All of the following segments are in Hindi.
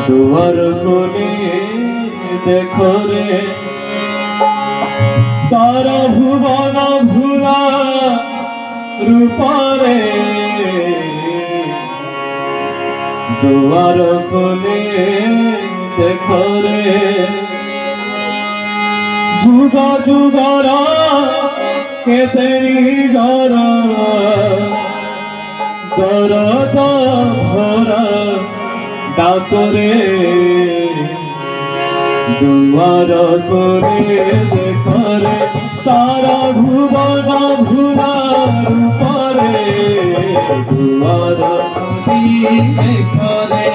दुआर कोले देखो रे तारा भुवन भूला रूपारे दुआर कोले देखो रे जुगा जुगारा के तेरी गारा दरद भरा डाकोरे दुआर कोले देखरे तारा भुवन भूला रूपरे दुआर कोले देखरे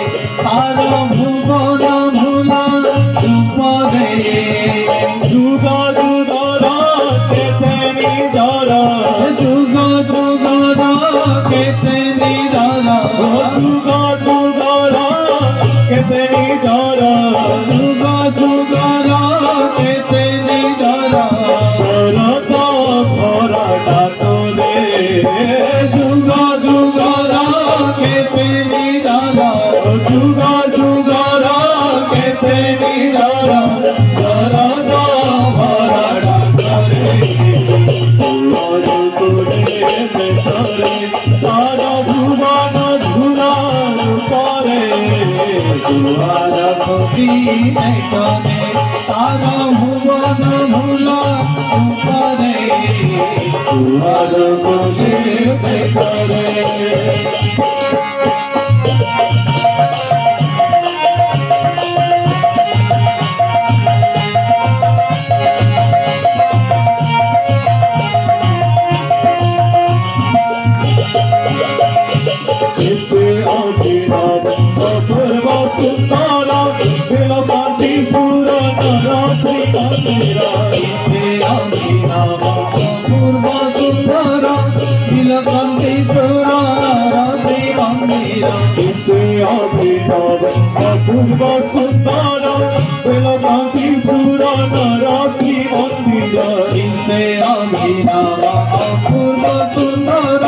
तारा भुवन भूला रूपरे जुगा जुगारा के तेरी जरा जुगा जुगारा के तेरी जरा जुगा जुगारा के तेरी जरा जुगा जुगारा के तेरी जरा भरता भरा डाकोरे जुगा जुगारा के तेरी जरा जुगा जुगारा के तेरी जरा भरता भरा डाकोरे दुआर कोले देखरे तारा भुवन भूला रूपरे दुआर कोले देखरे तारा भुवन भूला रूपरे दुआर कोले देखरे अपूर्व सुंदर बिलकांति सुर नर श्री मंदिरा अपूर्व सुंदर बिलकांति सुर नर श्री मंदिरा अभिनव अपूर्व सुंदर बिलकांति सुर नर श्री मंदिरा अभिनव अपूर्व सुंदर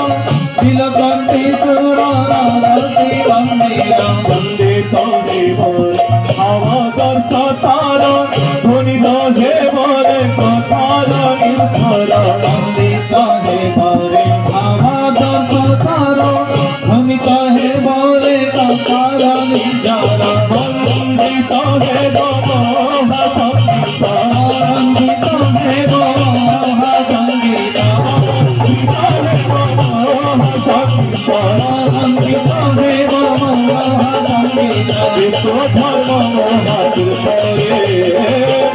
बिलकांति सुर नर श्री मंदिरा संदेत देवर आवादर सतार ध्वनित देवर कथार निछर संदेत देवर आवादर सतार ध्वनित देवर कथार निछर वंदित देव महासंगीत वंदित देव महासंगीत देव महासंगीत विश्व धर्म महातीर्थरे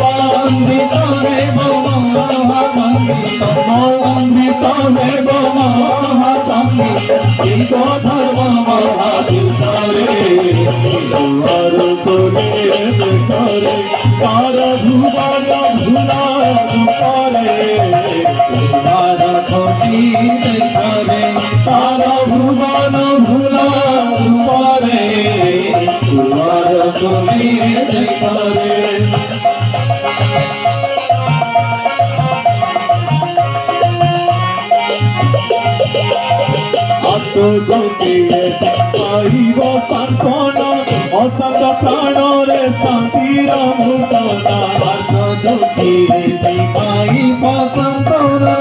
वंदित देव महासंगीत वंदित देव महासंगीत विश्व धर्म महातीर्थरे दुआर कोले देखरे तारा भुवन भूला रूपरे दुआर कोले देखरे तारा भुवन भूला रूपरे दुआर कोले देखरे आत्मगतिए पाइब सांत्वना अशांत प्राणरे शांतिर मुक्तना आत्मगतिए पाइब सांत्वना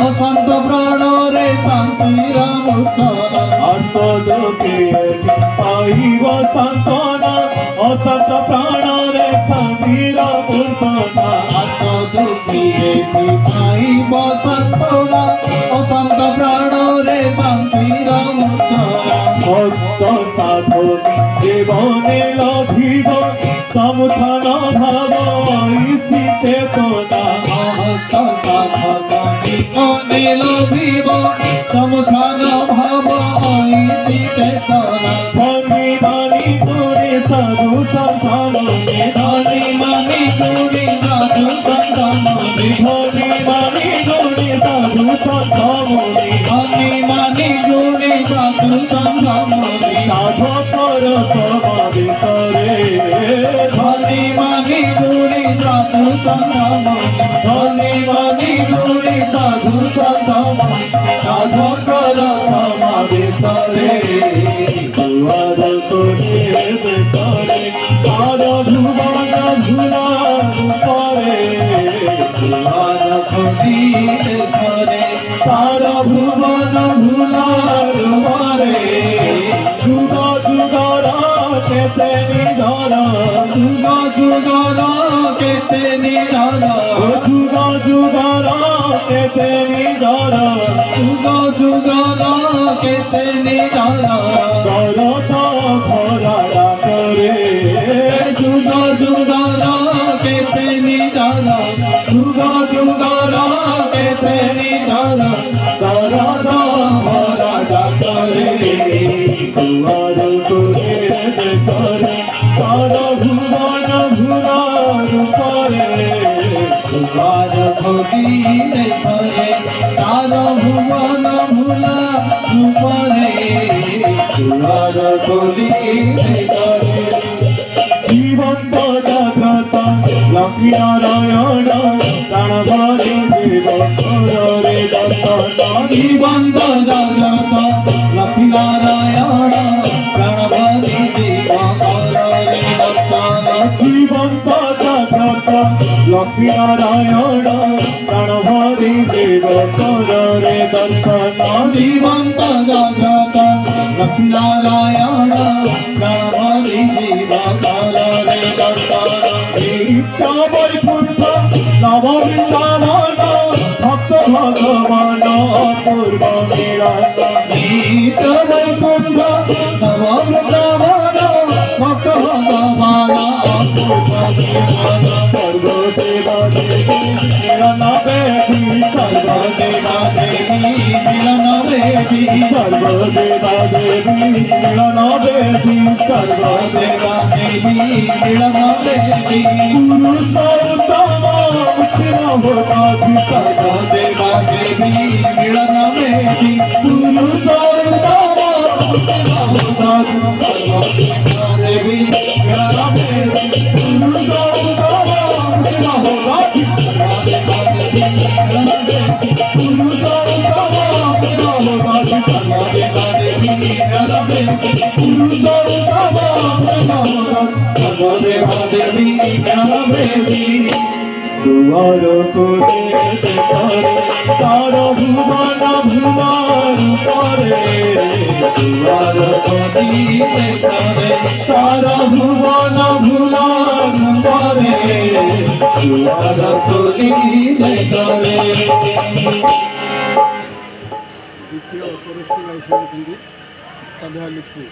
अशांत प्राणरे शांतिर मुक्तना आत्मगतिए पाइब सांत्वना अशांत प्राणरे शांतिर मुक्तना आत्मगतिए पाइब सांत्वना अशांत प्राणरे शांतिर मुक्तना भक्त साधु जीवने लभिब समुत्थान भाव ऐसी चेतना भक्त साधु जीवने लभिब समुत्थान भाव ऐसी चेतना धनी धनी गुणी साधु संतानी धनी मनी गुणी साधु संतानी धनी मनी गुणी साधु संतानी धनी मनी गुणी साधु संतानी साधकर समावेश रे धनी मनी গুণী সাধু সন্তম ধনী মানি গুণী সাধু সন্তম সাধকর সমাবেশরে দুয়ার করিয়ে করে আর ভুবন ভুলা উপরে দুয়ার করিয়ে করে তার ভুবন ভুলার উপরে যুগ যুগর কেতে নিধর যুগ যুগর কেতে নিধর যুগ যুগর কেতে নিধর যুগ যুগর কেতে নিধর করত ভরা করে যুগ যুগর কেতে নিধর যুগ যুগর কেতে নিধর করত ভরা করে দুয়ার করে করে তার ভুবন ভুলার উপরে দুয়ার করিলে করে তার ভুবন ভুলার উপরে দুয়ার করিলে করে জীবন্ত জাগ্রত লক্ষ্মী নারায়ণ প্রাণভরে জীবরে দর্শন জীবন্ত জাগ্রত লক্ষ্মী নারায়ণ প্রাণভরে জীবরে দর্শন জীবন্ত জাগ্রত লক্ষ্মী নারায়ণ প্রাণভরে জীবরে দর্শন জীবন্ত জাগ্রত লক্ষ্মী নারায়ণ প্রাণভরে জীবরে দর্শন নিত্য বৈকুণ্ঠ নববৃন্দাবন ভক্ত ভগবান পূর্ব মিলন নিত্য বৈকুণ্ঠ নববৃন্দাবন ভক্ত ভগবান পূর্ব মিলন সর্বদেবা দেবী মিলন বেদী সর্বদেবা দেবী মিলন বেদী সর্বদেবা দেবী মিলন বেদী সর্বদেবা দেবী মিলন বেদী পুরুষোত্তম ভগবান সর্বদেবা দেবী মিলন বেদী পুরুষোত্তম ভগবান সর্বদেবা দেবী মিলন বেদী পুরুষোত্তম ভগবান সর্বদেবা দেবী মিলন বেদী পুরুষোত্তম ভগবান সর্বদেবা দেবী মিলন বেদী পুরুষোত্তম ভগবান সর্বদেবা দেবী মিলন বেদী দুয়ার করে করে তার ভুবন ভুলার উপরে দুয়ার করিলে করে তার ভুবন ভুলার উপরে দুয়ার করিলে করে দ্বিতীয় পরিস্থিতি সন্ধান লিখছি